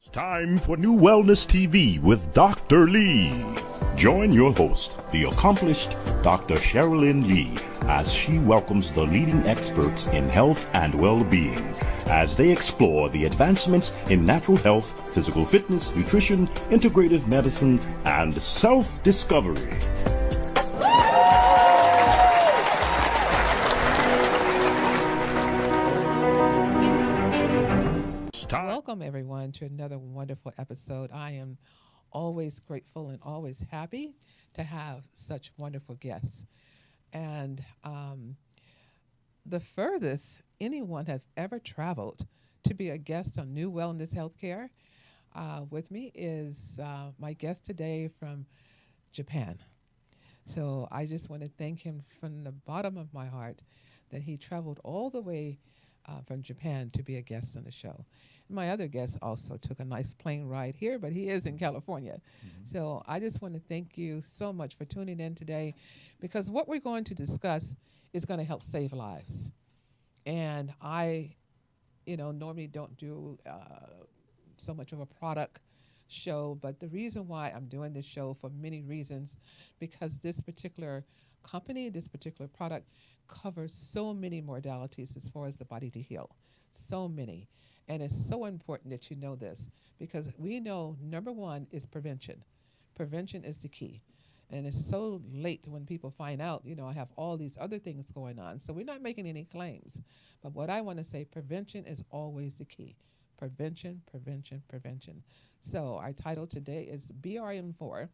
It's time for NuWellness TV with Dr. Lee. Join your host, the accomplished Dr. Cherilyn Lee, as she welcomes the leading experts in health and well-being as they explore the advancements in natural health, physical fitness, nutrition, integrative medicine, and self-discovery. Welcome, everyone, to another wonderful episode. I am always grateful and always happy to have such wonderful guests. And the furthest anyone has ever traveled to be a guest on NuWellness Healthcare with me is my guest today from Japan. So I just want to thank him from the bottom of my heart that he traveled all the way from Japan to be a guest on the show. My other guest also took a nice plane ride here, but he is in California. Mm-hmm. So I just want to thank you so much for tuning in today, because what we're going to discuss is going to help save lives. And I, normally don't do so much of a product show, but the reason why I'm doing this show for many reasons, because this particular company, this particular product covers so many modalities as far as the body to heal, so many. And it's so important that you know this, because we know number one is prevention. Prevention is the key. And it's so late when people find out, I have all these other things going on. So we're not making any claims. But what I want to say, prevention is always the key. Prevention, prevention, prevention. So our title today is BRM4,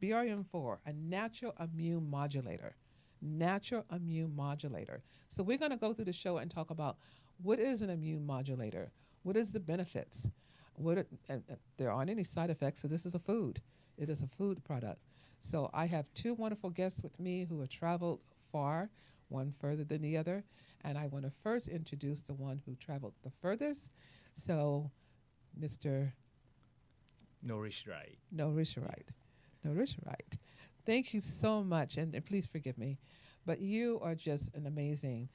BRM4, a natural immune modulator. Natural immune modulator. So we're going to go through the show and talk about what is an immune modulator, what is the benefits, there aren't any side effects, so this is a food. It is a food product. So I have two wonderful guests with me who have traveled far, one further than the other, and I want to first introduce the one who traveled the furthest. So, Mr. Norishirai. Thank you so much, and please forgive me, but you are just an amazing.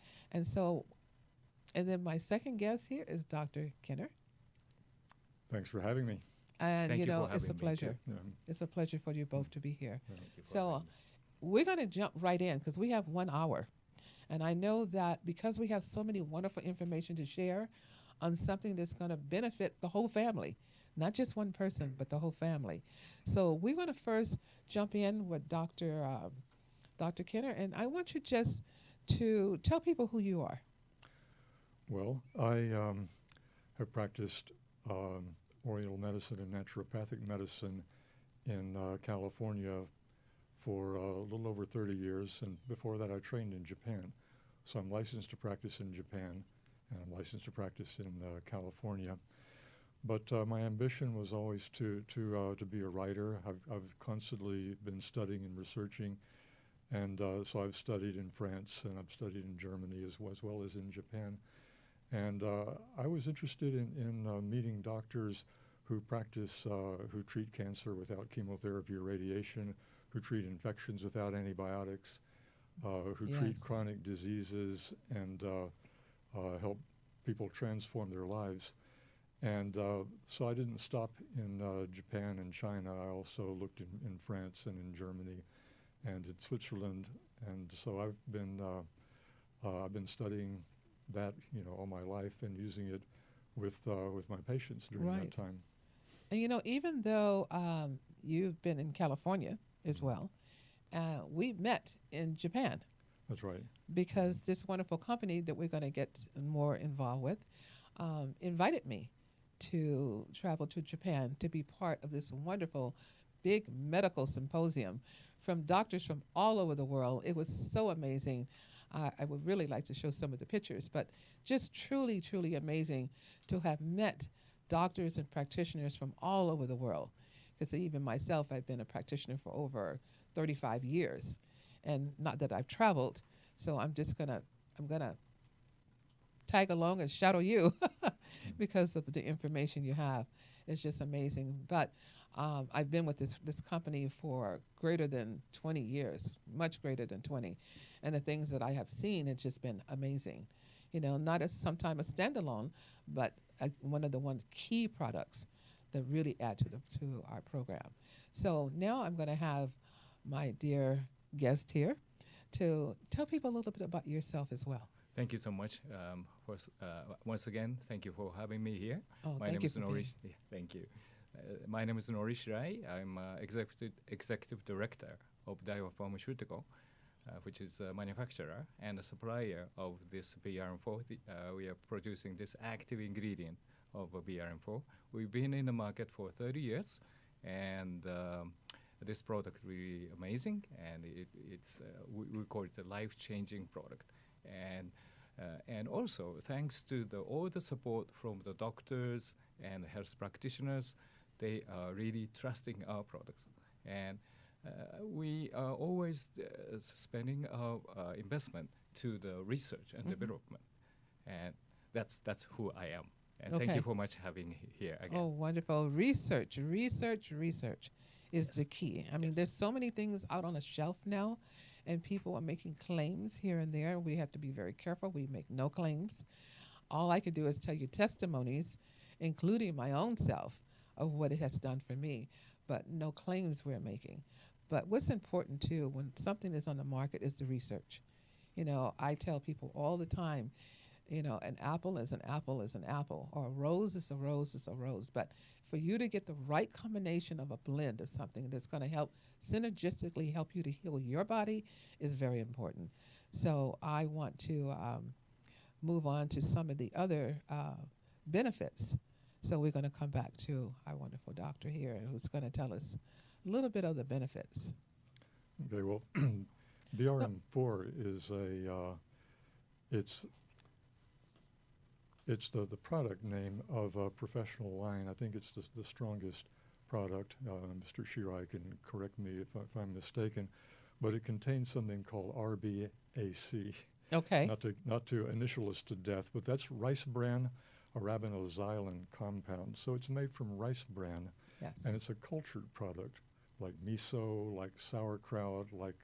And then my second guest here is Dr. Kenner. Thanks for having me. And Thank you for it's a having me pleasure. Yeah. It's a pleasure for you both to be here. Thank you for So having me. we're going to jump right in because we have 1 hour. And I know that because we have so many wonderful information to share on something that's going to benefit the whole family, not just one person, but the whole family. So we're going to first jump in with Dr. Kenner, and I want you just to tell people who you are. Well, I have practiced Oriental medicine and naturopathic medicine in California for a little over 30 years, and before that I trained in Japan. So I'm licensed to practice in Japan, and I'm licensed to practice in California. But my ambition was always to be a writer. I've constantly been studying and researching, and so I've studied in France and I've studied in Germany as well as in Japan. And I was interested in meeting doctors who practice, who treat cancer without chemotherapy or radiation, who treat infections without antibiotics, who treat chronic diseases and help people transform their lives. And so I didn't stop in Japan and China. I also looked in France and in Germany and in Switzerland. And so I've been studying that all my life and using it with my patients during that time. And even though you've been in California as well, we met in Japan. That's right. Because this wonderful company that we're going to get more involved with invited me to travel to Japan to be part of this wonderful big medical symposium from doctors from all over the world. It was so amazing. I would really like to show some of the pictures, but just truly, truly amazing to have met doctors and practitioners from all over the world. Because even myself, I've been a practitioner for over 35 years, and not that I've traveled. So I'm gonna tag along and shadow you because of the information you have. It's just amazing. But I've been with this company for greater than 20 years, much greater than 20. And the things that I have seen, it's just been amazing. Not as sometimes a standalone, but one of the key products that really add to our program. So now I'm going to have my dear guest here to tell people a little bit about yourself as well. Thank you so much. Once again, thank you for having me here. Oh, My thank name you is for Nori. Thank you. My name is Nori Shirai. I'm executive director of Daiwa Pharmaceutical, which is a manufacturer and a supplier of this BRM4. We are producing this active ingredient of BRM4. We've been in the market for 30 years, and this product really amazing, and we call it a life-changing product. And also, thanks to all the support from the doctors and health practitioners, they are really trusting our products. And we are always spending our investment to the research and development. And that's who I am. And thank you for much having here again. Oh, wonderful. Research is the key. I mean, there's so many things out on a shelf now, and people are making claims here and there. We have to be very careful. We make no claims. All I can do is tell you testimonies, including my own self, of what it has done for me, but no claims we're making. But what's important, too, when something is on the market is the research. You know, I tell people all the time, you know, an apple is an apple is an apple, or a rose is a rose is a rose. But for you to get the right combination of a blend of something that's going to help synergistically help you to heal your body is very important. So I want to move on to some of the other benefits. So we're going to come back to our wonderful doctor here, who's going to tell us a little bit of the benefits. Okay, well, BRM4 is it's the product name of a professional line. I think it's the strongest product. Mr. Shirai can correct me if I'm mistaken, but it contains something called RBAC. Okay. Not to initial us to death, but that's rice bran arabinoxylan compound. So it's made from rice bran, Yes. and it's a cultured product, like miso, like sauerkraut, like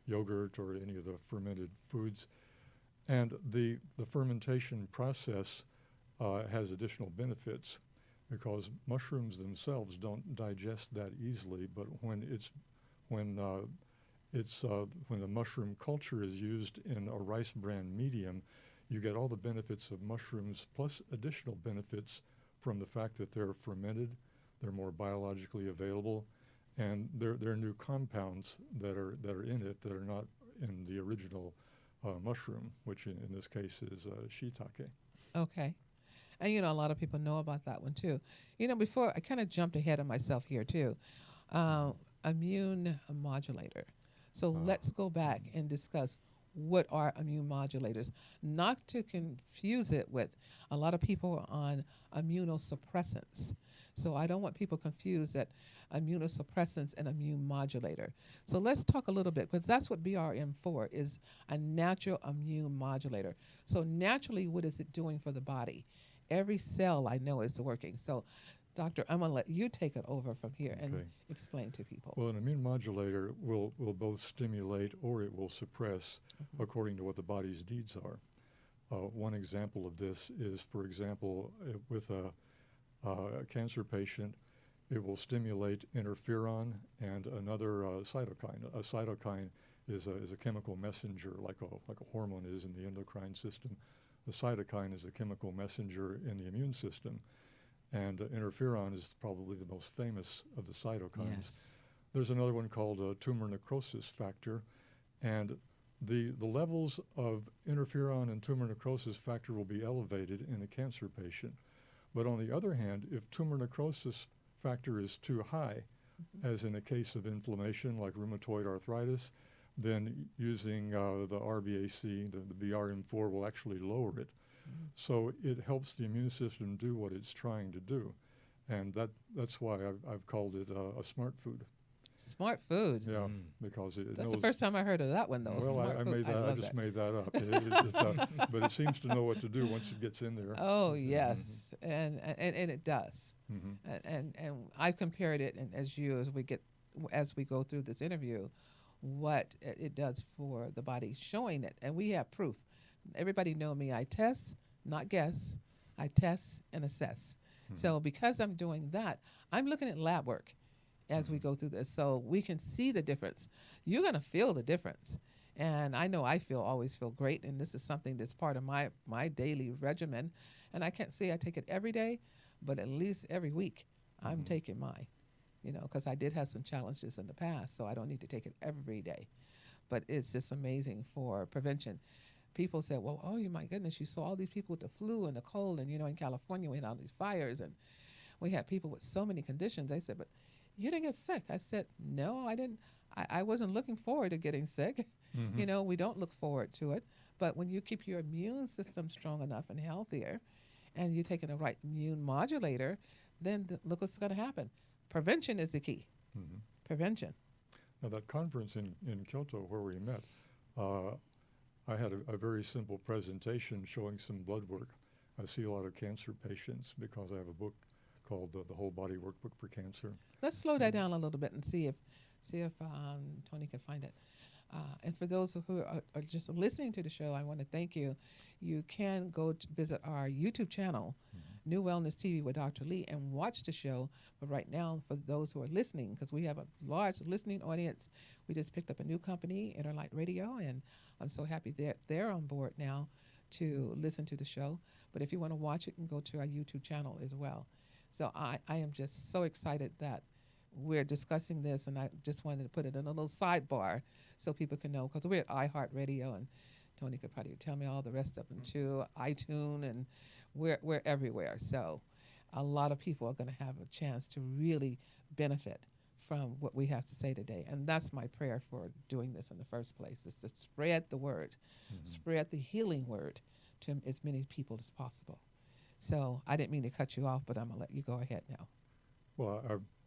yogurt, or any of the fermented foods. And the fermentation process has additional benefits because mushrooms themselves don't digest that easily. But when the mushroom culture is used in a rice bran medium, you get all the benefits of mushrooms plus additional benefits from the fact that they're fermented, they're more biologically available, and there are new compounds that are in it that are not in the original mushroom, which in this case is shiitake. Okay. And, you know, a lot of people know about that one, too. You know, before, I kind of jumped ahead of myself here, too. Immune modulator. So let's go back and discuss what are immune modulators. Not to confuse it with a lot of people are on immunosuppressants. So I don't want people confused that immunosuppressants and immune modulator. So let's talk a little bit, because that's what BRM4 is, a natural immune modulator. So naturally, what is it doing for the body? Every cell I know is working. So Doctor, I'm going to let you take it over from here and explain to people. Well, an immune modulator will both stimulate or it will suppress according to what the body's needs are. One example of this is, for example, with a cancer patient, it will stimulate interferon and another cytokine. A cytokine is a chemical messenger, like a hormone is in the endocrine system. The cytokine is a chemical messenger in the immune system. And interferon is probably the most famous of the cytokines. Yes. There's another one called tumor necrosis factor, and the levels of interferon and tumor necrosis factor will be elevated in a cancer patient. But on the other hand, if tumor necrosis factor is too high, as in a case of inflammation like rheumatoid arthritis, then using the RBAC, the BRM4, will actually lower it. So it helps the immune system do what it's trying to do. And that's why I've called it a smart food. Smart food. Yeah, because it That's knows. the first time I heard of that one, though. Well, Smart I food. made that. I just made that up. But it seems to know what to do once it gets in there. Oh yes, and it does. And I compared it, and as we go through this interview, what it does for the body, showing it, and we have proof. Everybody know me. I test, not guess. I test and assess. So because I'm doing that, I'm looking at lab work as we go through this, so we can see the difference. You're going to feel the difference. And I know I always feel great, and this is something that's part of my daily regimen. And I can't say I take it every day, but at least every week I'm taking mine, because I did have some challenges in the past, so I don't need to take it every day. But it's just amazing for prevention. People said, well, oh, my goodness, you saw all these people with the flu and the cold, and, in California we had all these fires, and we had people with so many conditions. They said, but you didn't get sick. I said, no, I didn't. I wasn't looking forward to getting sick. We don't look forward to it. But when you keep your immune system strong enough and healthier, and you're taking the right immune modulator, then look what's going to happen. Prevention is the key. Prevention. Now, that conference in Kyoto where we met, I had a very simple presentation showing some blood work. I see a lot of cancer patients because I have a book called the Whole Body Workbook for Cancer. Let's slow that down a little bit and see if Tony can find it. And for those who are just listening to the show, I want to thank you. You can go to visit our YouTube channel, NuWellness TV with Dr. Lee, and watch the show. But right now, for those who are listening, because we have a large listening audience, we just picked up a new company, Interlight Radio, and I'm so happy that they're on board now to listen to the show. But if you want to watch it, you can go to our YouTube channel as well. So I am just so excited that we're discussing this, and I just wanted to put it in a little sidebar so people can know, because we're at iHeartRadio, and Tony could probably tell me all the rest of them too, iTunes, and we're everywhere. So a lot of people are going to have a chance to really benefit from what we have to say today. And that's my prayer for doing this in the first place, is to spread the word, spread the healing word to as many people as possible. So I didn't mean to cut you off, but I'm going to let you go ahead now. Well,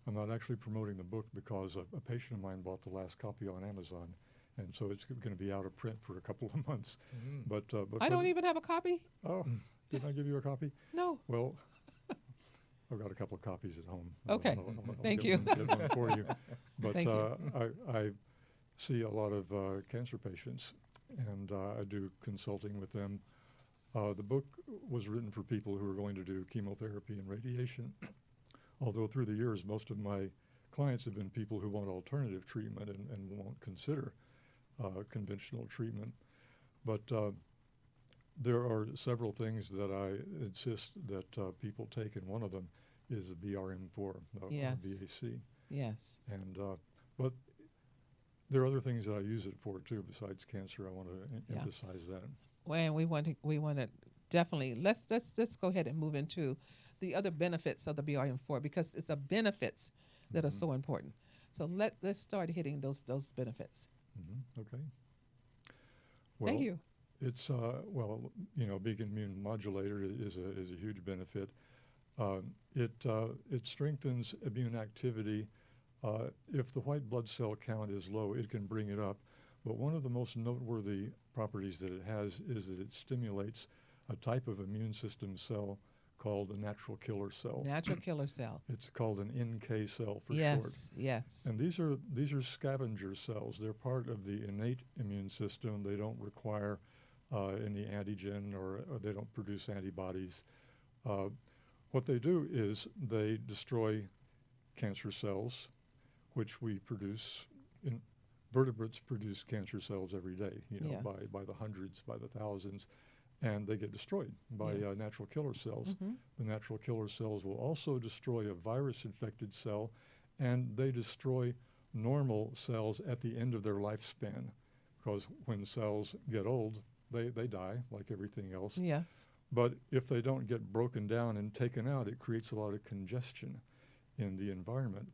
I'm not actually promoting the book because a patient of mine bought the last copy on Amazon, and so it's going to be out of print for a couple of months. But I don't even have a copy. Oh, didn't I give you a copy? No. Well, I've got a couple of copies at home. Okay. I'll Thank get you. Get one for you. But Thank you. I see a lot of cancer patients, and I do consulting with them. The book was written for people who are going to do chemotherapy and radiation. Although through the years, most of my clients have been people who want alternative treatment and won't consider conventional treatment. But there are several things that I insist that people take, and one of them is the BRM4, Yes. B.A.C. Yes. And but there are other things that I use it for too besides cancer. I want to emphasize that. Well, we want to definitely let's go ahead and move into the other benefits of the BRM4, because it's the benefits that are so important. So let's start hitting those benefits. Okay. Well, Thank you. It's being an immune modulator is a huge benefit. It strengthens immune activity. If the white blood cell count is low, it can bring it up. But one of the most noteworthy properties that it has is that it stimulates a type of immune system cell called a natural killer cell. Natural killer cell. It's called an NK cell for short. Yes, yes. And these are scavenger cells. They're part of the innate immune system. They don't require any antigen or they don't produce antibodies. What they do is they destroy cancer cells, which we produce. Vertebrates produce cancer cells every day, Yes. by the hundreds, by the thousands, and they get destroyed by Yes. natural killer cells. The natural killer cells will also destroy a virus-infected cell, and they destroy normal cells at the end of their lifespan, because when cells get old, they die like everything else. Yes. But if they don't get broken down and taken out, it creates a lot of congestion in the environment,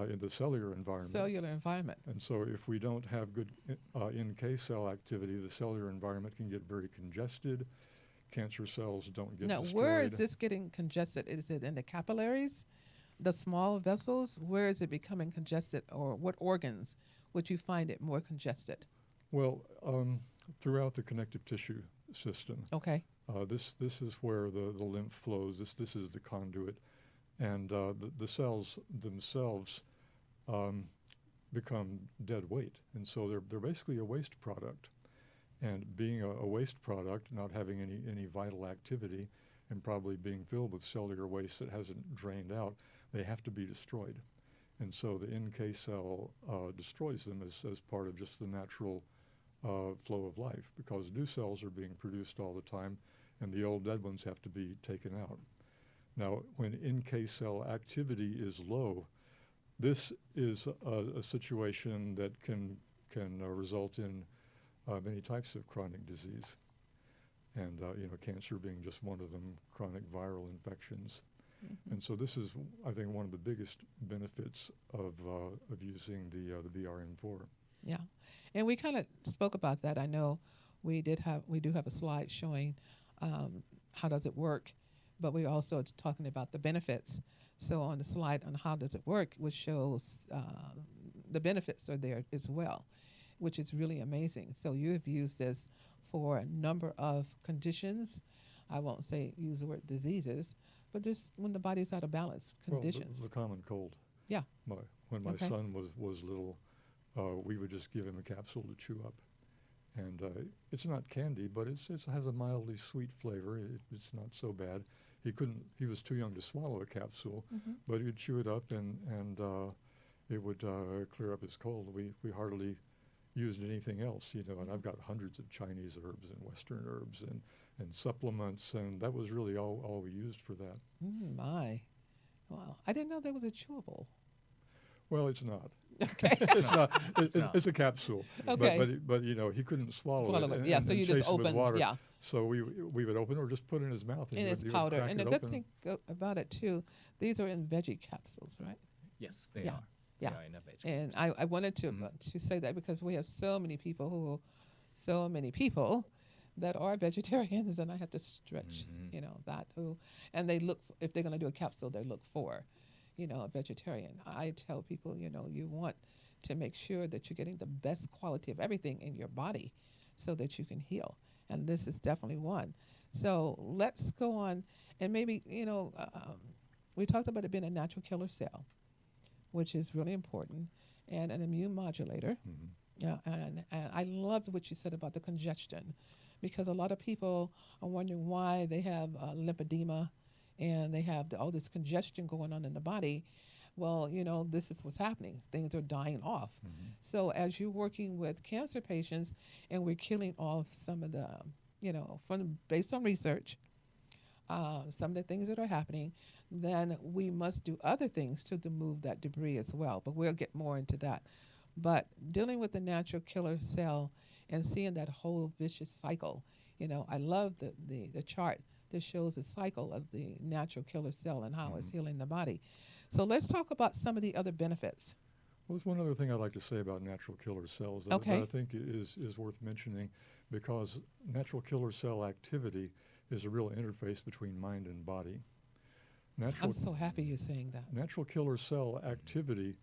in the cellular environment. Cellular environment. And so if we don't have good NK cell activity, the cellular environment can get very congested. Cancer cells don't get Now, destroyed. where is this getting congested? Is it in the capillaries, the small vessels? Where is it becoming congested, or what organs would you find it more congested? Well, throughout the connective tissue system. Okay. This is where the lymph flows. This is the conduit. And the cells themselves become dead weight. And so they're basically a waste product. And being a waste product, not having any vital activity, and probably being filled with cellular waste that hasn't drained out, they have to be destroyed. And so the NK cell destroys them as part of just the natural flow of life, because new cells are being produced all the time, and the old dead ones have to be taken out. Now, when NK cell activity is low, this is a situation that can result in many types of chronic disease, and cancer being just one of them, chronic viral infections. Mm-hmm. And so this is, I think, one of the biggest benefits of using the BRM4. Yeah, and we kind of spoke about that. I know we do have a slide showing how does it work, but we also talking about the benefits. So on the slide on how does it work, which shows the benefits are there as well, which is really amazing. So you have used this for a number of conditions. I won't say use the word diseases, but just when the body's out of balance, conditions. Well, the common cold. Yeah. When my Okay. son was little, we would just give him a capsule to chew up. And it's not candy, but it has a mildly sweet flavor. It's not so bad. He was too young to swallow a capsule, Mm-hmm. but he would chew it up and it would clear up his cold. We hardly used anything else, and I've got hundreds of Chinese herbs and Western herbs and supplements, and that was really all we used for that. My. Wow. I didn't know there was a chewable. Well, it's not. Okay. It's not. It's not. a capsule. Okay. But he couldn't swallow Swallow it. it. Yeah, so you chase just it with open, water. yeah. So we would open it or just put it in his mouth. And he it's would powder. crack And the it good open. thing about it, too, these are in veggie capsules, right? Yes, they Yeah, are. yeah. They are in a veg And capsule. I wanted to say that because we have so many people that are vegetarians, and I have to stretch, that who, and they look, if they're going to do a capsule, they look for, a vegetarian. I tell people, you want to make sure that you're getting the best quality of everything in your body so that you can heal. And this is definitely one. So let's go on, and maybe, we talked about it being a natural killer cell, which is really important, and an immune modulator. Mhm. Yeah, and I loved what you said about the congestion, because a lot of people are wondering why they have lymphedema and they have all this congestion going on in the body. Well, this is what's happening. Things are dying off. Mhm. So as you're working with cancer patients and we're killing off some of the, based on research, some of the things that are happening, then we must do other things to remove that debris as well. But we'll get more into that. But dealing with the natural killer cell and seeing that whole vicious cycle, I love the chart that shows the cycle of the natural killer cell and how it's healing the body. So let's talk about some of the other benefits. Well, there's one other thing I'd like to say about natural killer cells that Okay. I think is worth mentioning, because natural killer cell activity is a real interface between mind and body. I'm so happy you're saying that. Natural killer cell activity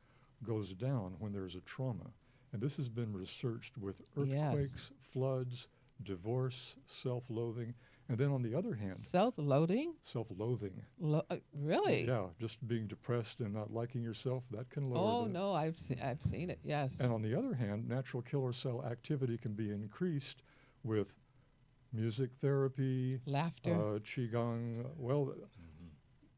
goes down when there's a trauma. And this has been researched with earthquakes, floods, divorce, self-loathing. And then on the other hand, Self-loading? self-loathing. Really? Yeah, just being depressed and not liking yourself, that can lower Oh, the... no, I've seen it, yes. And on the other hand, natural killer cell activity can be increased with music therapy, Laughter. qigong. Well,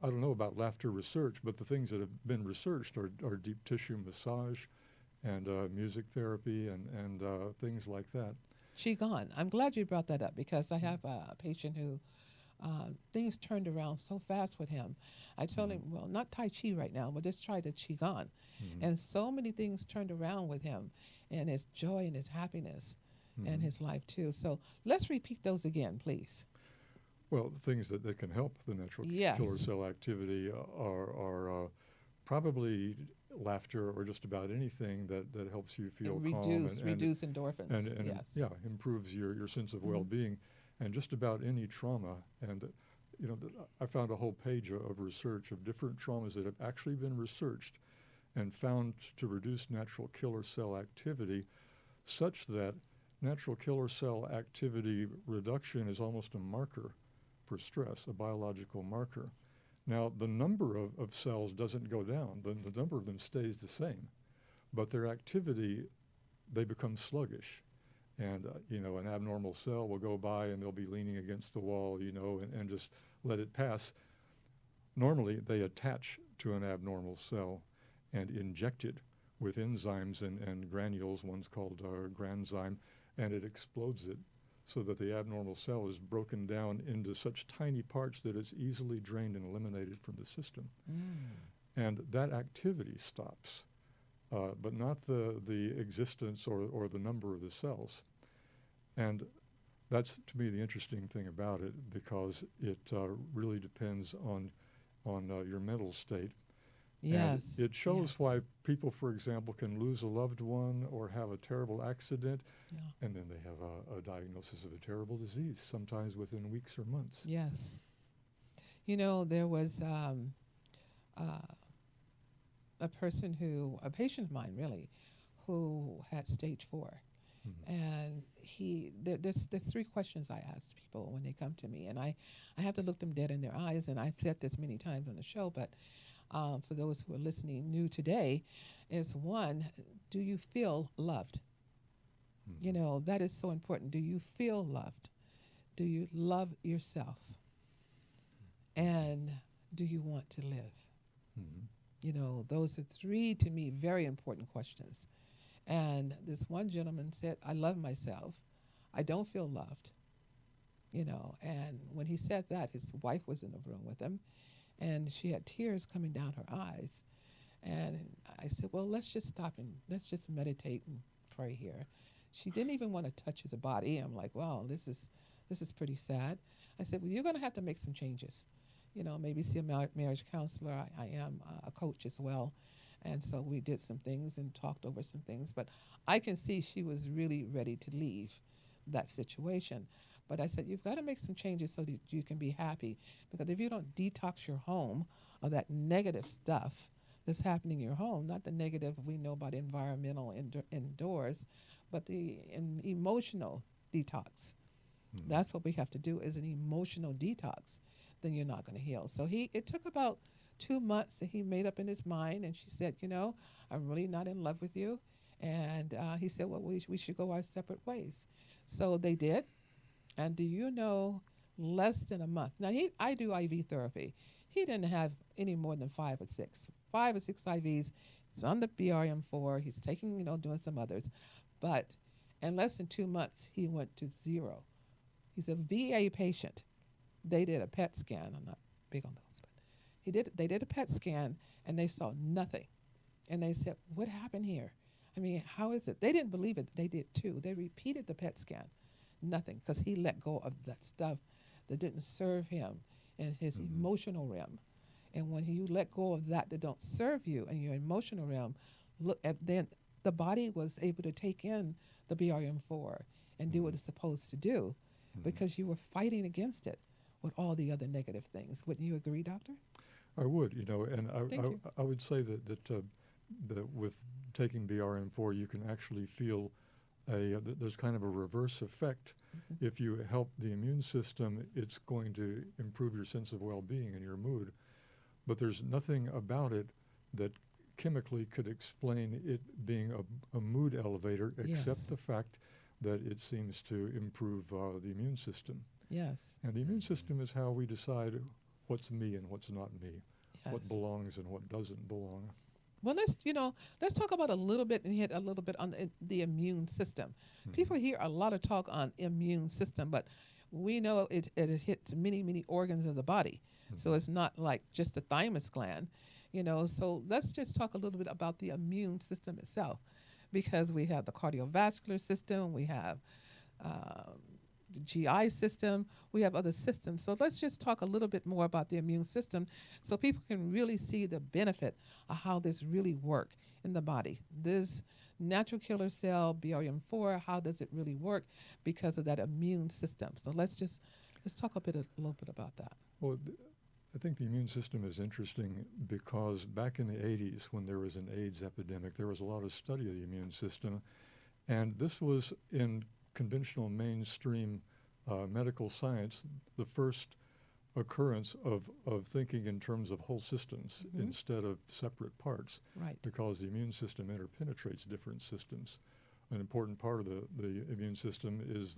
I don't know about laughter research, but the things that have been researched are deep tissue massage and music therapy and things like that. Qigong. I'm glad you brought that up, because I have a patient who things turned around so fast with him. I told him, well, not Tai Chi right now, but just try the Qigong. And so many things turned around with him, and his joy and his happiness and his life too. So let's repeat those again, please. Well, the things that can help the natural killer cell activity are probably laughter, or just about anything that helps you feel And calm reduce endorphins. and Yes. yeah, improves your sense of well-being, and just about any trauma. And I found a whole page of research of different traumas that have actually been researched and found to reduce natural killer cell activity, such that natural killer cell activity reduction is almost a marker for stress, a biological marker. Now, the number of cells doesn't go down. The number of them stays the same, but their activity, they become sluggish. And, an abnormal cell will go by and they'll be leaning against the wall, and just let it pass. Normally, they attach to an abnormal cell and inject it with enzymes and granules. One's called granzyme, and it explodes it so that the abnormal cell is broken down into such tiny parts that it's easily drained and eliminated from the system. And that activity stops, but not the existence or the number of the cells. And that's, to me, the interesting thing about it, because it really depends on your mental state. Yes. And it shows yes. why people, for example, can lose a loved one or have a terrible accident, Yeah. and then they have a diagnosis of a terrible disease, sometimes within weeks or months. Yes. There was a patient of mine, really, who had stage 4. And there's 3 questions I ask people when they come to me, and I have to look them dead in their eyes, and I've said this many times on the show, but for those who are listening new today, is 1, do you feel loved? That is so important. Do you feel loved? Do you love yourself? And do you want to live? Those are 3, to me, very important questions. And this one gentleman said, I love myself. I don't feel loved. And when he said that, his wife was in the room with him, and she had tears coming down her eyes. And I said, well, let's just stop and let's just meditate and pray here. She didn't even want to touch his body. I'm like, wow, this is pretty sad. I said, well, you're going to have to make some changes. Maybe see a marriage counselor. I am a coach as well. And so we did some things and talked over some things. But I can see she was really ready to leave that situation. But I said, you've got to make some changes so that you can be happy. Because if you don't detox your home of that negative stuff that's happening in your home, not the negative we know about environmental indoors, but the emotional detox. That's what we have to do, is an emotional detox. Then you're not going to heal. So it took about 2 months that he made up in his mind, and she said, I'm really not in love with you. And he said, well, we should go our separate ways. So they did. And do you know, less than a month. Now, I do IV therapy. He didn't have any more than 5 or 6. 5 or 6 IVs. He's on the BRM4. He's taking, doing some others. But in less than 2 months, he went to 0. He's a VA patient. They did a PET scan. I'm not big on those, but they did a PET scan, and they saw nothing. And they said, what happened here? I mean, how is it? They didn't believe it. They did too. They repeated the PET scan. Nothing, because he let go of that stuff that didn't serve him in his emotional realm. And when you let go of that don't serve you in your emotional realm, then the body was able to take in the BRM4 and do what it's supposed to do, because you were fighting against it with all the other negative things. Wouldn't you agree, Doctor? I would, and I would say that with taking BRM4, you can actually feel there's kind of a reverse effect. If you help the immune system, it's going to improve your sense of well-being and your mood. But there's nothing about it that chemically could explain it being a mood elevator, except the fact that it seems to improve the immune system. Yes. And the immune system is how we decide what's me and what's not me, what belongs and what doesn't belong. Well, let's talk about a little bit and hit a little bit on the immune system. People hear a lot of talk on immune system, but we know it hits many, many organs of the body. So it's not like just the thymus gland, So let's just talk a little bit about the immune system itself, because we have the cardiovascular system, we have the GI system, we have other systems. So let's just talk a little bit more about the immune system so people can really see the benefit of how this really works in the body. This natural killer cell, BRM4, how does it really work because of that immune system? So let's talk a little bit about that. Well, I think the immune system is interesting because back in the 80s, when there was an AIDS epidemic, there was a lot of study of the immune system. And this was in conventional mainstream medical science, the first occurrence of thinking in terms of whole systems instead of separate parts, Right. because the immune system interpenetrates different systems. an important part of the immune system is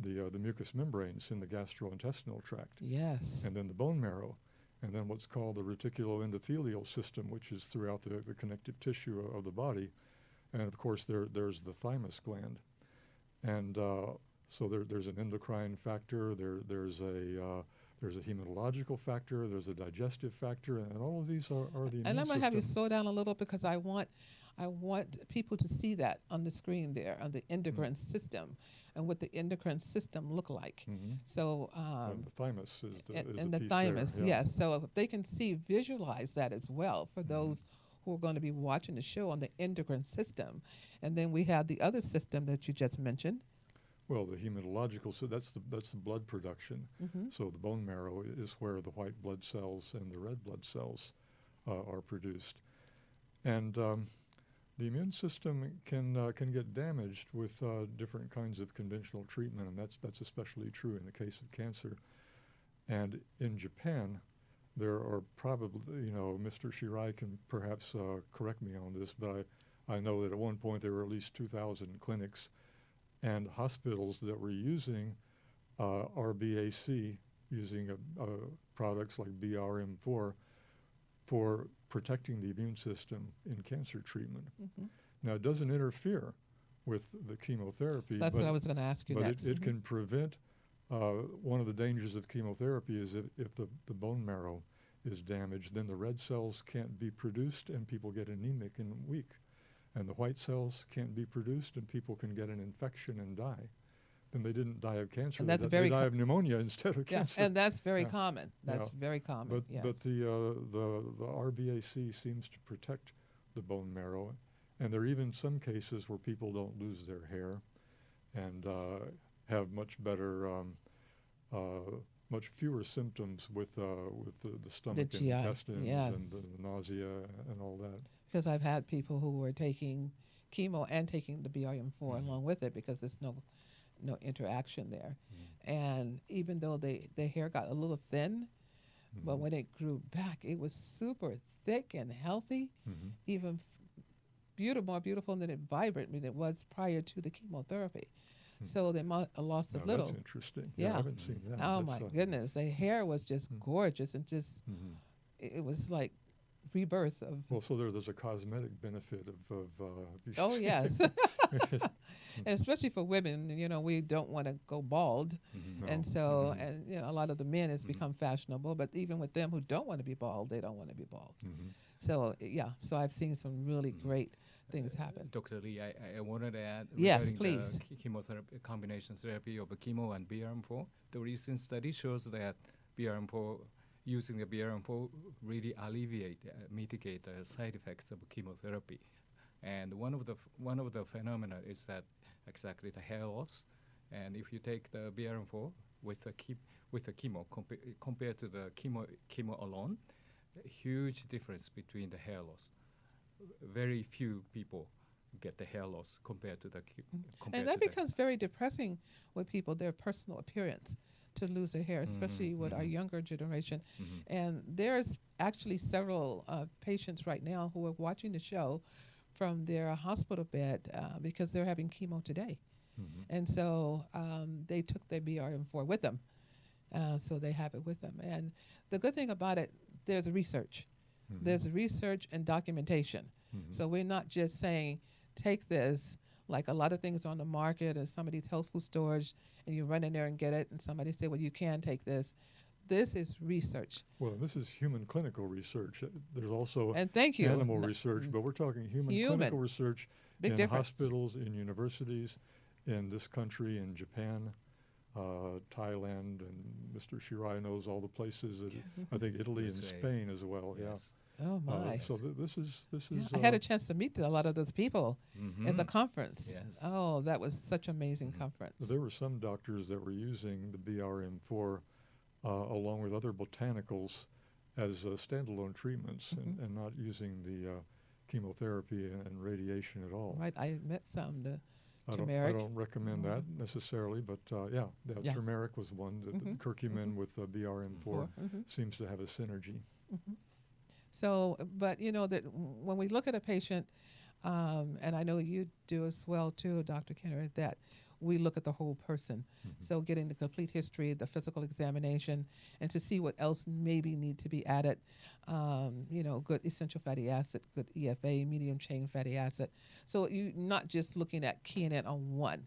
the mucous membranes in the gastrointestinal tract. Yes. And then the bone marrow, and then what's called the reticuloendothelial system, which is throughout the connective tissue of the body. And of course, there's the thymus gland. And so there's an endocrine factor, there's a hematological factor, there's a digestive factor, and all of these are the immune system. And I'm going to have you slow down a little because I want people to see that on the screen there, on the endocrine system, and what the endocrine system look like. So the thymus is the piece thymus, there, yeah. yes. So if they can visualize that as well for those who are going to be watching the show on the endocrine system. And then we have the other system that you just mentioned. Well, the hematological, so that's the blood production. So the bone marrow is where the white blood cells and the red blood cells are produced. And the immune system can get damaged with different kinds of conventional treatment, and that's especially true in the case of cancer. And in Japan, there are probably, Mr. Shirai can perhaps correct me on this, but I know that at one point there were at least 2,000 clinics and hospitals that were using RBAC, using products like BRM4 for protecting the immune system in cancer treatment. Now, it doesn't interfere with the chemotherapy. That's what I was going to ask you next. But it can prevent, one of the dangers of chemotherapy is if the bone marrow is damaged, then the red cells can't be produced and people get anemic and weak. And the white cells can't be produced and people can get an infection and die. Then they didn't die of cancer, And they, that's they die of pneumonia instead of cancer. And that's very common. That's very common, But, yes. but the RBAC seems to protect the bone marrow. And there are even some cases where people don't lose their hair and have much better, much fewer symptoms with the stomach and GI, intestines yes. and the nausea and all that. Because I've had people who were taking chemo and taking the BRM4 along with it because there's no interaction there. And even though their hair got a little thin, but when it grew back, it was super thick and healthy, even more beautiful than it vibrant than it was prior to the chemotherapy. So they lost a little. That's interesting. Yeah. I haven't seen that. Oh That's, my goodness, the hair was just gorgeous and just it was like rebirth of. Well, so there's a cosmetic benefit of Oh yes, and especially for women, we don't want to go bald, and so and a lot of the men has become fashionable, but even with them who don't want to be bald, they don't want to be bald. So so I've seen some really great things happen. Dr. Lee, I wanted to add Yes, regarding please. the chemotherapy combination therapy of chemo and BRM4. The recent study shows that using the BRM4 really mitigate the side effects of chemotherapy. And one of the phenomena is that exactly the hair loss. And if you take the BRM4 with the chemo compared to the chemo alone, a huge difference between the hair loss. Very few people get the hair loss compared to the And that becomes very depressing with people, their personal appearance, to lose their hair, especially with our younger generation. And there's actually several patients right now who are watching the show from their hospital bed because they're having chemo today. And so they took their BRM4 with them. So they have it with them. And the good thing about it, there's research. There's research and documentation. So we're not just saying, take this, like a lot of things on the market and some of these health food stores, and you run in there and get it, and somebody say, well, you can take this. This is research. Well, this is human clinical research. There's also And thank you. animal research, but we're talking human clinical research Big in difference. hospitals, in universities, in this country, in Japan, Thailand, and Mr. Shirai knows all the places. I think Italy and Spain as well. Yes. Oh my! So this is. I had a chance to meet a lot of those people at the conference. Yes. Oh, that was such an amazing conference. There were some doctors that were using the BRM4 along with other botanicals as standalone treatments and not using the chemotherapy and radiation at all. Right, I met some. The I turmeric. don't recommend that necessarily, but turmeric was one. The curcumin with BRM4 seems to have a synergy. So, but that when we look at a patient, and I know you do as well too, Dr. Kenner, that we look at the whole person. So getting the complete history, the physical examination, and to see what else maybe need to be added. Good essential fatty acid, good EFA, medium chain fatty acid. So you not just looking at keying in on one,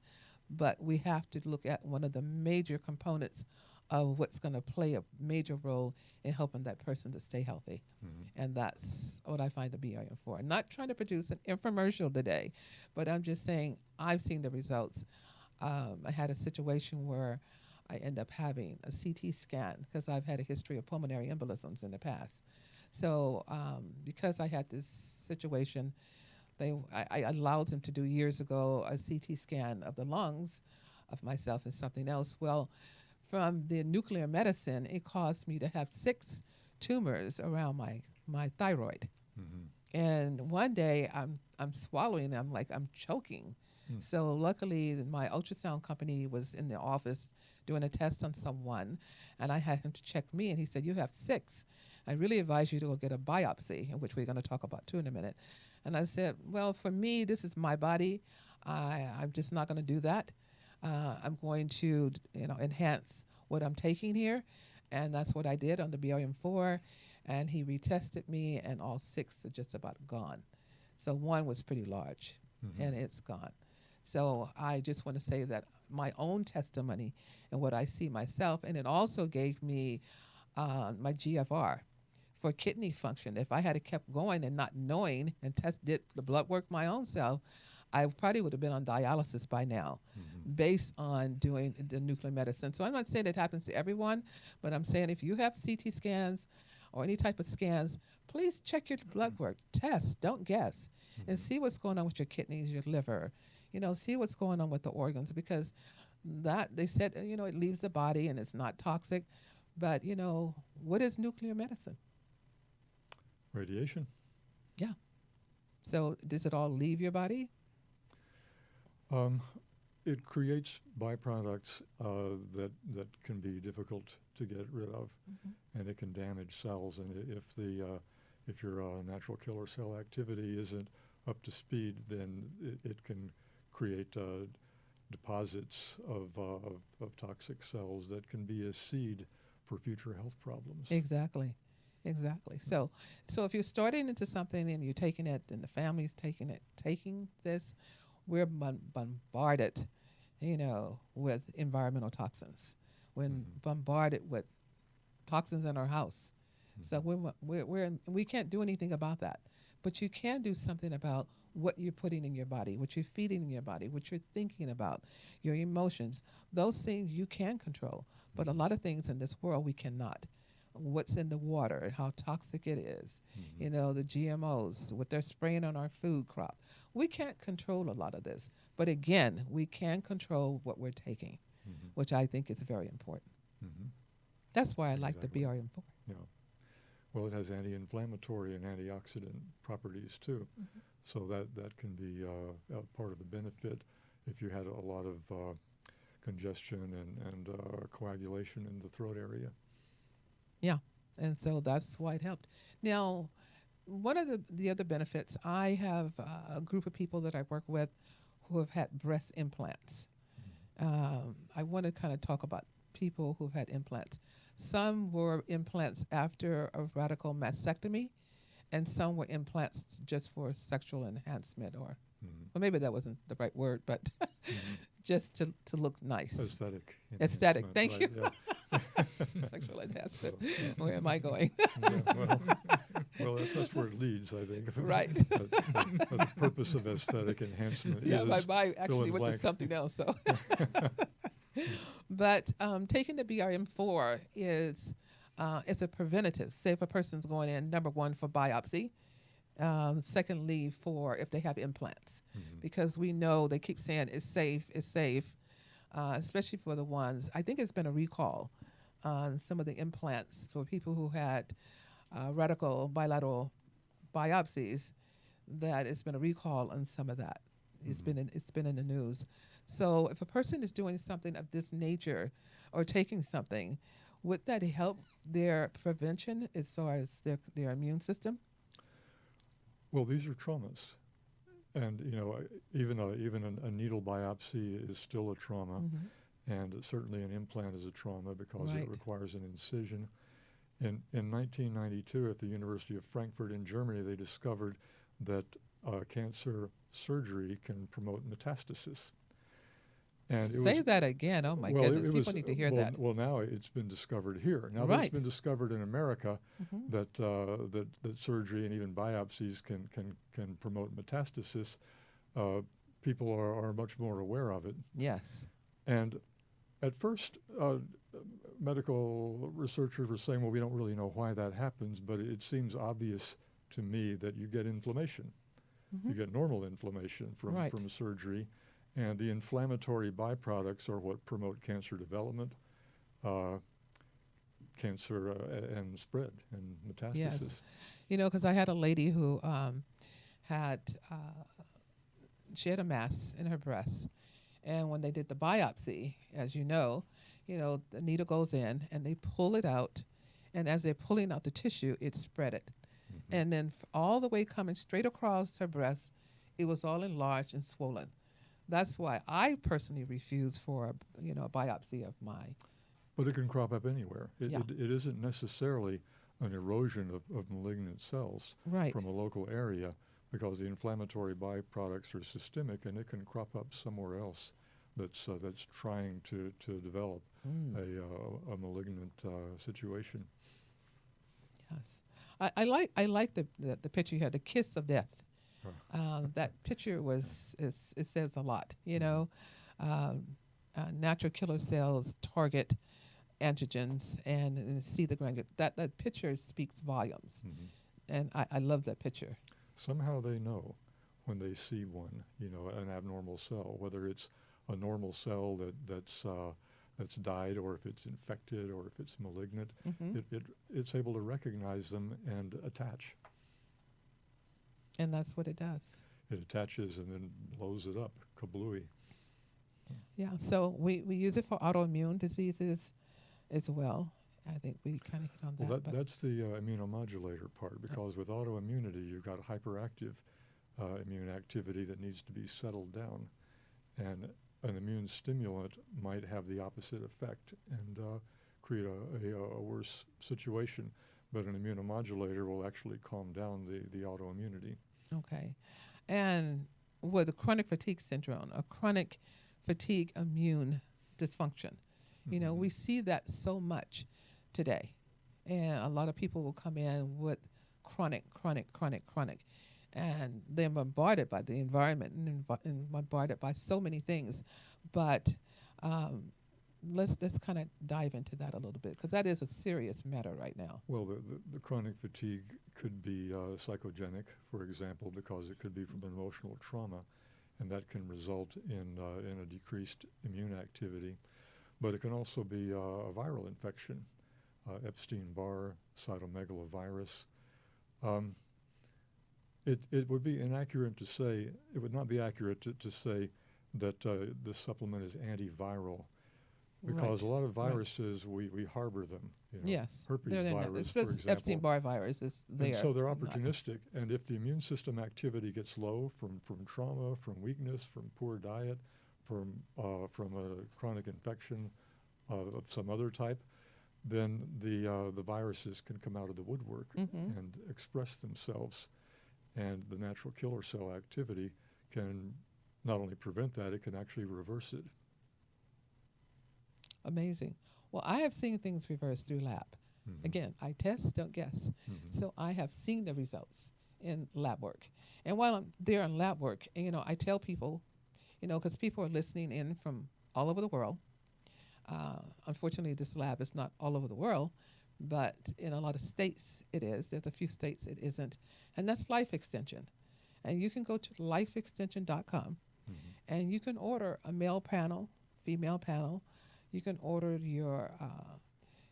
but we have to look at one of the major components of what's going to play a major role in helping that person to stay healthy. And that's what I find the BRM4. I'm not trying to produce an infomercial today, but I'm just saying I've seen the results. I had a situation where I end up having a CT scan because I've had a history of pulmonary embolisms in the past. So because I had this situation, I allowed him to do years ago a CT scan of the lungs of myself and something else. Well, from the nuclear medicine, it caused me to have 6 tumors around my thyroid. And one day I'm swallowing, I'm choking. So luckily my ultrasound company was in the office doing a test on someone, and I had him to check me, and he said, "You have 6. I really advise you to go get a biopsy," which we're going to talk about too in a minute. And I said, well, for me, this is my body. I'm just not going to do that. I'm going to, enhance what I'm taking here. And that's what I did on the BRM4. And he retested me, and all 6 are just about gone. So 1 was pretty large, and it's gone. So I just want to say that my own testimony and what I see myself, and it also gave me my GFR for kidney function. If I had kept going and not knowing and did the blood work my own self, I probably would have been on dialysis by now based on doing the nuclear medicine. So I'm not saying it happens to everyone, but I'm saying if you have CT scans or any type of scans, please check your blood work. Test, don't guess, and see what's going on with your kidneys, your liver. See what's going on with the organs, because that they said, it leaves the body and it's not toxic. But, what is nuclear medicine? Radiation. Yeah. So does it all leave your body? It creates byproducts that can be difficult to get rid of, and it can damage cells. And if your natural killer cell activity isn't up to speed, then it can create deposits of toxic cells that can be a seed for future health problems. Exactly. So if you're starting into something and you're taking it, and the family's taking this, we're bombarded, with environmental toxins. We're bombarded with toxins in our house. So we can't do anything about that. But you can do something about what you're putting in your body, what you're feeding in your body, what you're thinking about, your emotions. Those things you can control. But a lot of things in this world we cannot. What's in the water, how toxic it is, the GMOs, what they're spraying on our food crop. We can't control a lot of this. But again, we can control what we're taking, which I think is very important. That's why I like the BRM4. Yeah. Well, it has anti-inflammatory and antioxidant properties too. So that can be a part of the benefit if you had a lot of congestion and coagulation in the throat area. Yeah, and so that's why it helped. Now, one of the other benefits, I have a group of people that I work with who have had breast implants. I want to kind of talk about people who've had implants. Some were implants after a radical mastectomy, and some were implants just for sexual enhancement, or well, maybe that wasn't the right word, but just to look nice. Aesthetic. Aesthetic, thank right, you. Yeah. Sexual enhancement. Where am I going? Well, that's where it leads, I think. Right. The purpose of aesthetic enhancement is my mind actually went to blank. something else. So, but taking the BRM4 is it's a preventative. Say if a person's going in, number 1 for biopsy, secondly for if they have implants, because we know they keep saying it's safe, especially for the ones. I think it's been a recall on some of the implants for people who had radical bilateral biopsies. That it's been a recall on some of that. It's been in the news. So if a person is doing something of this nature or taking something, would that help their prevention as far as their immune system? Well, these are traumas, And even a needle biopsy is still a trauma, and certainly an implant is a trauma because Right. it requires an incision. In 1992, at the University of Frankfurt in Germany, they discovered that cancer surgery can promote metastasis. And Say that again. Oh my goodness, people need to hear that. Well, now it's been discovered here. Now that Right. it's been discovered in America that surgery and even biopsies can promote metastasis, people are much more aware of it. Yes. And at first, medical researchers were saying, well, we don't really know why that happens, but it seems obvious to me that you get inflammation. You get normal inflammation from Right. surgery, and the inflammatory byproducts are what promote cancer development, cancer and spread and metastasis. Yes. Because I had a lady who she had a mass in her breast, and when they did the biopsy, as you know, the needle goes in and they pull it out, and as they're pulling out the tissue, it spread it. And then all the way coming straight across her breast, it was all enlarged and swollen. That's why I personally refuse for a biopsy of my. But it can crop up anywhere. It Yeah. isn't necessarily an erosion of malignant cells Right. from a local area, because the inflammatory byproducts are systemic, and it can crop up somewhere else that's trying to develop a malignant situation. Yes. I like the picture you had, the kiss of death. That picture it says a lot. Natural killer cells target antigens and see the granule. That picture speaks volumes, and I love that picture. Somehow they know when they see one, an abnormal cell, whether it's a normal cell that's died, or if it's infected, or if it's malignant. It's able to recognize them and attach. And that's what it does. It attaches and then blows it up, kablooey. Yeah, so we use it for autoimmune diseases as well. I think we kind of hit on that. Well, but that's the immunomodulator part, because with autoimmunity, you've got hyperactive immune activity that needs to be settled down. And an immune stimulant might have the opposite effect and create a worse situation. But an immunomodulator will actually calm down the autoimmunity. Okay. And with a chronic fatigue syndrome, a chronic fatigue immune dysfunction, we see that so much today. And a lot of people will come in with chronic. And they're bombarded by the environment and bombarded by so many things. But let's kind of dive into that a little bit, because that is a serious matter right now. Well, the chronic fatigue could be psychogenic, for example, because it could be from an emotional trauma, and that can result in a decreased immune activity. But it can also be a viral infection, Epstein-Barr, cytomegalovirus. It would be inaccurate to say, it would not be accurate to say that this supplement is antiviral, because a lot of viruses, we harbor them. Yes. Herpes They're virus, it's for just example. Epstein-Barr virus is there. And so they're not. opportunistic. And if the immune system activity gets low from trauma, from weakness, from poor diet, from a chronic infection of some other type, then the viruses can come out of the woodwork and express themselves. And the natural killer cell activity can not only prevent that, it can actually reverse it. Amazing. Well, I have seen things reversed through lab. Again, I test, don't guess. So I have seen the results in lab work. And while I'm there in lab work, I tell people, because people are listening in from all over the world. Unfortunately, this lab is not all over the world, but in a lot of states it is. There's a few states it isn't. And that's Life Extension. And you can go to lifeextension.com and you can order a male panel, female panel. You can order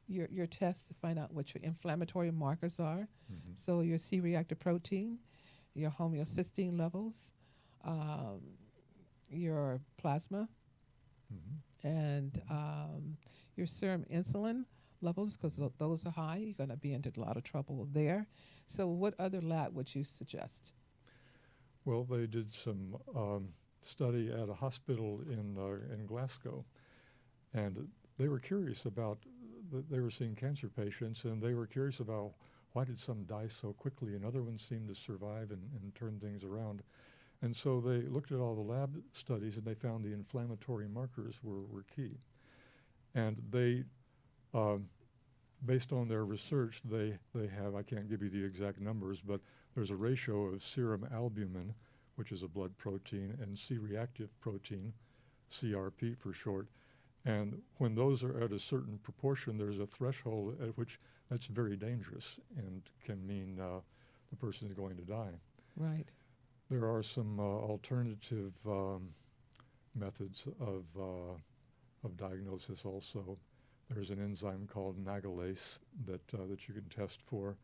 your test to find out what your inflammatory markers are. So your C-reactive protein, your homeocysteine levels, your plasma, and your serum insulin levels, because those are high. You're going to be into a lot of trouble there. So what other lab would you suggest? Well, they did some study at a hospital in Glasgow, and they were curious about. They were seeing cancer patients, and they were curious about why did some die so quickly, and other ones seemed to survive and turn things around. And so they looked at all the lab studies, and they found the inflammatory markers were key. And they, based on their research, they have, I can't give you the exact numbers, but there's a ratio of serum albumin, which is a blood protein, and C-reactive protein, CRP for short. And when those are at a certain proportion, there's a threshold at which that's very dangerous and can mean the person is going to die. Right. There are some alternative methods of diagnosis also. There's an enzyme called nagalase that you can test for.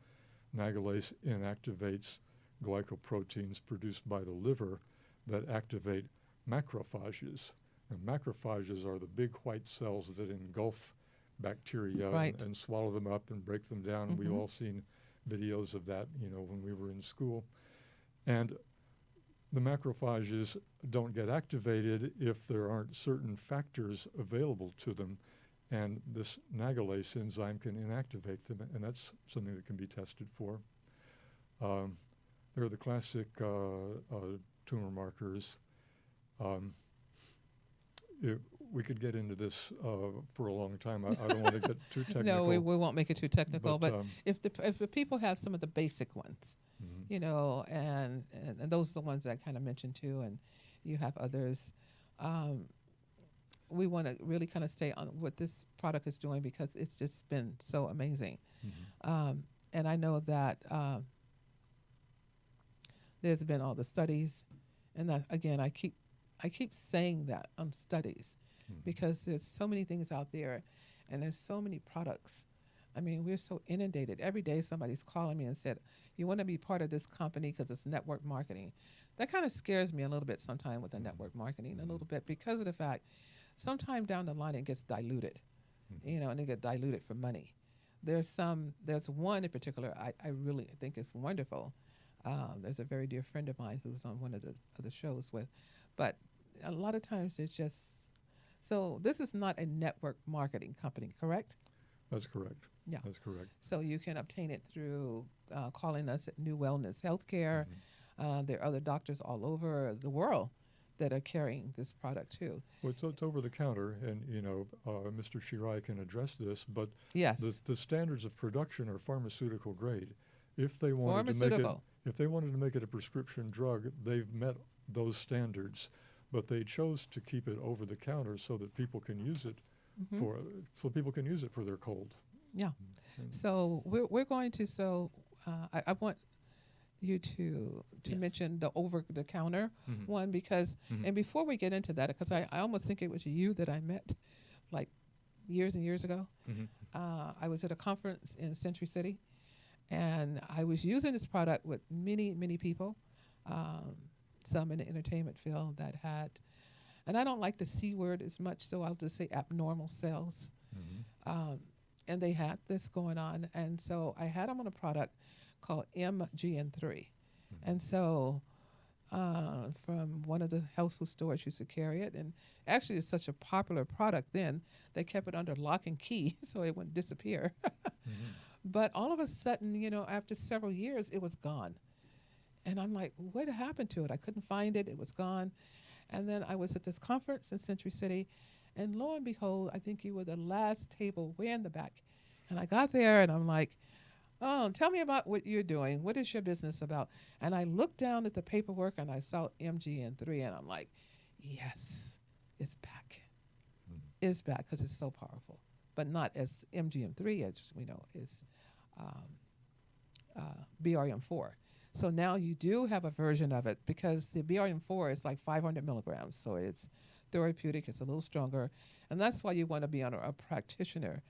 Nagalase inactivates glycoproteins produced by the liver that activate macrophages. And macrophages are the big white cells that engulf bacteria Right. and swallow them up and break them down. We've all seen videos of that, when we were in school. And the macrophages don't get activated if there aren't certain factors available to them, and this nagalase enzyme can inactivate them, and that's something that can be tested for. There are the classic tumor markers. We could get into this for a long time. I don't want to get too technical. No, we won't make it too technical. But if the people have some of the basic ones, and those are the ones that I kind of mentioned too, and you have others. We want to really kind of stay on what this product is doing because it's just been so amazing. And I know that there's been all the studies, and that, again, I keep saying that on studies because there's so many things out there, and there's so many products. I mean, we're so inundated. Every day somebody's calling me and said, you want to be part of this company because it's network marketing. That kind of scares me a little bit sometimes with the network marketing, a little bit, because of the fact sometime down the line it gets diluted, and it gets diluted for money. There's one in particular I really think is wonderful. There's a very dear friend of mine who's on one of the shows with, but a lot of times it's just, so this is not a network marketing company, correct? That's correct. Yeah. That's correct. So you can obtain it through calling us at NuWellness Healthcare. There are other doctors all over the world that are carrying this product too. Well, it's over the counter, and Mr. Shirai can address this, but Yes. the standards of production are pharmaceutical grade. If they wanted to make it a prescription drug, they've met those standards, but they chose to keep it over the counter so that people can use it for their cold. Yeah. So we're going to, I want you to Yes. mention the over-the-counter one because, and before we get into that, because I almost think it was you that I met like years and years ago. I was at a conference in Century City, and I was using this product with many, many people, some in the entertainment field that had, and I don't like the C word as much, so I'll just say abnormal cells. And they had this going on, and so I had them on a product called MGN3. And so from one of the health food stores used to carry it, and actually it's such a popular product then, they kept it under lock and key so it wouldn't disappear. But all of a sudden, after several years, it was gone. And I'm like, what happened to it? I couldn't find it. It was gone. And then I was at this conference in Century City, and lo and behold, I think you were the last table way in the back. And I got there, and I'm like, oh, tell me about what you're doing. What is your business about? And I looked down at the paperwork, and I saw MGN3, and I'm like, yes, it's back. It's back because it's so powerful, but not as MGN3 as we know is BRM4. So now you do have a version of it because the BRM4 is like 500 milligrams, so it's therapeutic, it's a little stronger, and that's why you want to be on a practitioner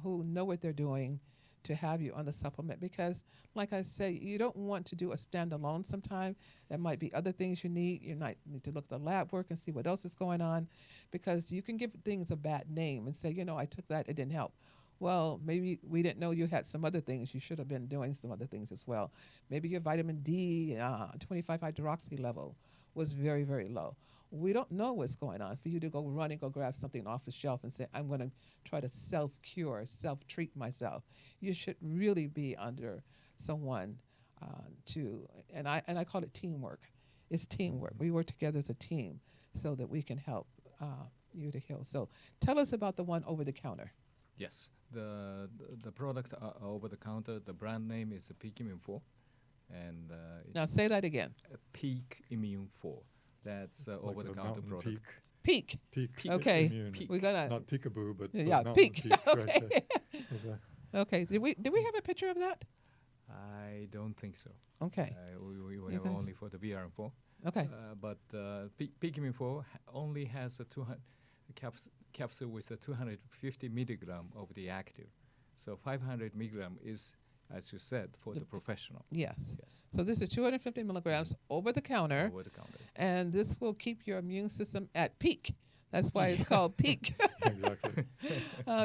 who know what they're doing to have you on the supplement, because like I say, you don't want to do a standalone sometime. There might be other things you need. You might need to look at the lab work and see what else is going on, because you can give things a bad name and say, I took that, it didn't help. Well, maybe we didn't know you had some other things. You should have been doing some other things as well. Maybe your vitamin D 25 hydroxy level was very, very low. We don't know what's going on. For you to go run and go grab something off the shelf and say, I'm going to try to self-cure, self-treat myself. You should really be under someone and I call it teamwork. It's teamwork. We work together as a team so that we can help you to heal. So tell us about the one over the counter. Yes, the product over the counter, the brand name is Peak Immune 4, and Now it's say that again. Peak Immune 4. That's Like over the the counter mountain product. Peak. Peak. Okay. Immune. Peak. We're gonna. Not peekaboo, but Yeah, mountain peak. peak. Okay. Right, is that- Okay. Did we have a picture of that? I don't think so. Okay. We You have guys- only for the BRM4. Okay. But Peak Immune 4 only has a 200 capsule with a 250 milligram of the active. So 500 milligram is, as you said, for the professional. Yes. Yes, So this is 250 milligrams over the counter, over the counter. and this will keep your immune system at peak. That's why it's called peak. Exactly.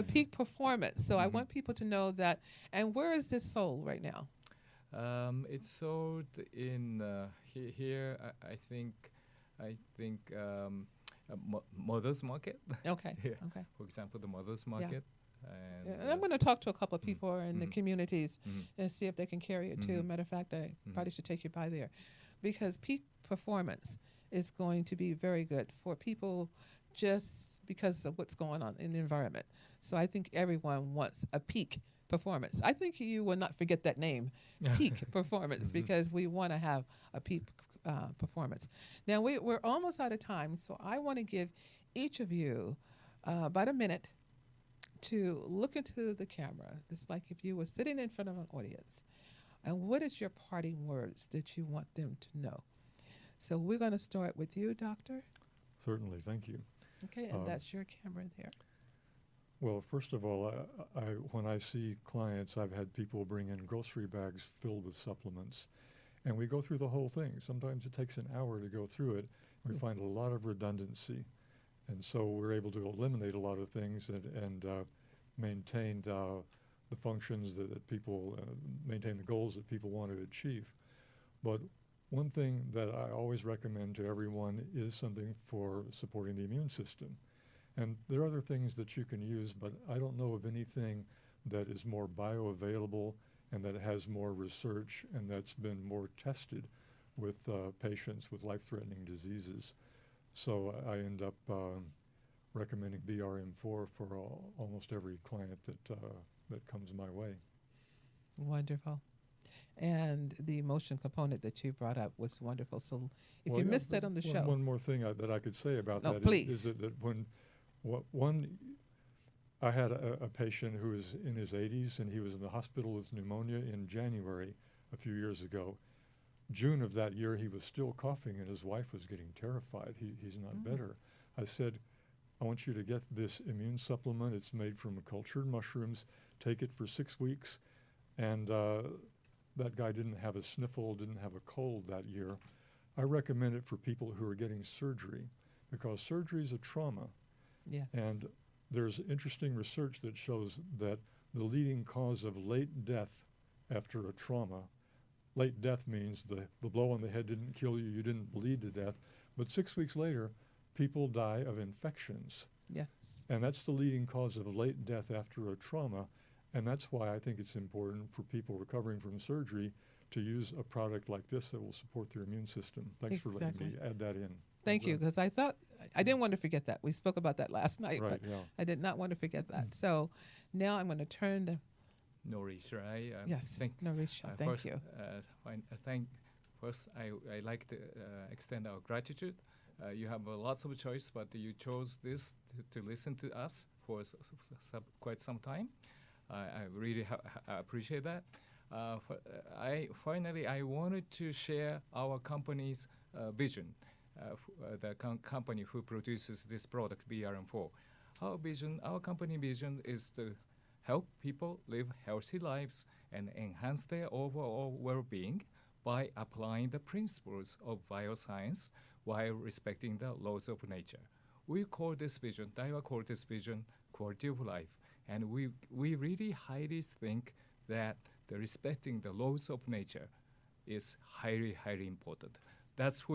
Peak performance. So I Mhm. want people to know that. And where is this sold right now? It's sold in here. I think Mother's Market. Okay. Yeah. Okay. For example, the Mother's Market. And I'm going to talk to a couple of people in the Mhm. communities Mhm. and see if they can carry it too. Mhm. Matter of fact, I Mhm. probably should take you by there, because peak performance is going to be very good for people just because of what's going on in the environment. So I think everyone wants a peak performance. I think you will not forget that name, peak performance, Mhm. because we want to have a peak performance. Now we're almost out of time, so I want to give each of you about a minute to look into the camera. It's like if you were sitting in front of an audience. And what is your parting words that you want them to know? So we're going to start with you, Doctor. Certainly. Thank you. Okay, and that's your camera there. Well, first of all, when I see clients, I've had people bring in grocery bags filled with supplements, and we go through the whole thing. Sometimes it takes an hour to go through it. We find a lot of redundancy, and so we're able to eliminate a lot of things and maintain the functions that people maintain the goals that people want to achieve. But one thing that I always recommend to everyone is something for supporting the immune system. And there are other things that you can use, but I don't know of anything that is more bioavailable and that has more research and that's been more tested with patients with life-threatening diseases. So I end up recommending BRM4 for almost every client that comes my way. Wonderful. And the emotion component that you brought up was wonderful. So if Well, you yeah, missed that on the show. One more thing that I could say about No, that please. is that when I had a patient who was in his 80s and he was in the hospital with pneumonia in January a few years ago. June of that year, he was still coughing and his wife was getting terrified. He's not better. I said, I want you to get this immune supplement. It's made from cultured mushrooms. Take it for 6 weeks. And that guy didn't have a sniffle, didn't have a cold that year. I recommend it for people who are getting surgery because surgery is a trauma. Yes. And there's interesting research that shows that the leading cause of late death after a trauma, late death means the blow on the head didn't kill you, you didn't bleed to death, but 6 weeks later, people die of infections. Yes. And that's the leading cause of late death after a trauma. And that's why I think it's important for people recovering from surgery to use a product like this that will support their immune system. Thanks for letting me add that in. Thank you, because I thought I didn't want to forget that. We spoke about that last night, Right, but yeah. I did not want to forget that. So now I'm going to turn the Norris, right? Narisha. Thank first, you. First, I like to extend our gratitude. You have lots of choice, but you chose this to listen to us for quite some time. I really appreciate that. Finally, I wanted to share our company's vision, the company who produces this product, BRM4. Our company vision is to help people live healthy lives and enhance their overall well-being by applying the principles of bioscience while respecting the laws of nature. We call this vision, Daiwa call this vision, quality of life. And we really highly think that the respecting the laws of nature is highly, highly important. That's who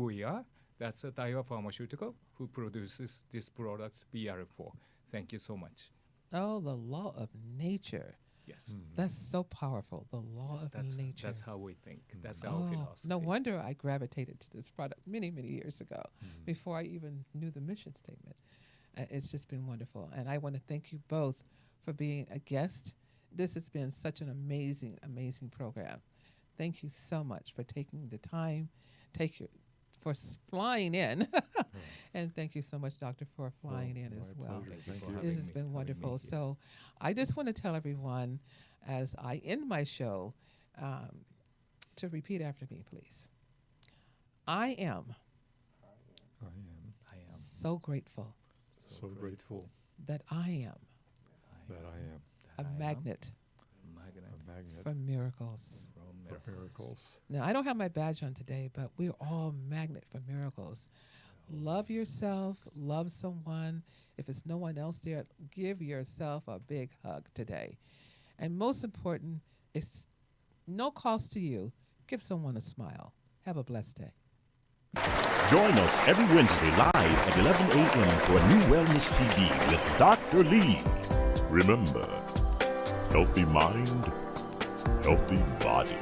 we are. That's a Daiwa Pharmaceutical who produces this product, BRM4. Thank you so much. Oh, the law of nature. Yes. That's so powerful. The law Yes, of that's, nature. that's how we think. That's our Oh, philosophy. no wonder I gravitated to this product many, many years ago, before I even knew the mission statement. It's just been wonderful. And I want to thank you both for being a guest. This has been such an amazing, amazing program. Thank you so much for taking the time, for flying in. And thank you so much, Doctor, for flying in as my well. pleasure. Thank you Thank for you. having This has me- been having me wonderful. here. So I just want to tell everyone, as I end my show, to repeat after me, please. I am I am I am so grateful so grateful that I am that I am a magnet magnet a magnet for miracles. from for miracles. Now, I don't have my badge on today, but we're all magnet for miracles. Love yourself, love someone. If it's no one else there, give yourself a big hug today. And most important, it's no cost to you. Give someone a smile. Have a blessed day. Join us every Wednesday live at 11 a.m. for NuWellness TV with Dr. Lee. Remember, healthy mind, healthy body.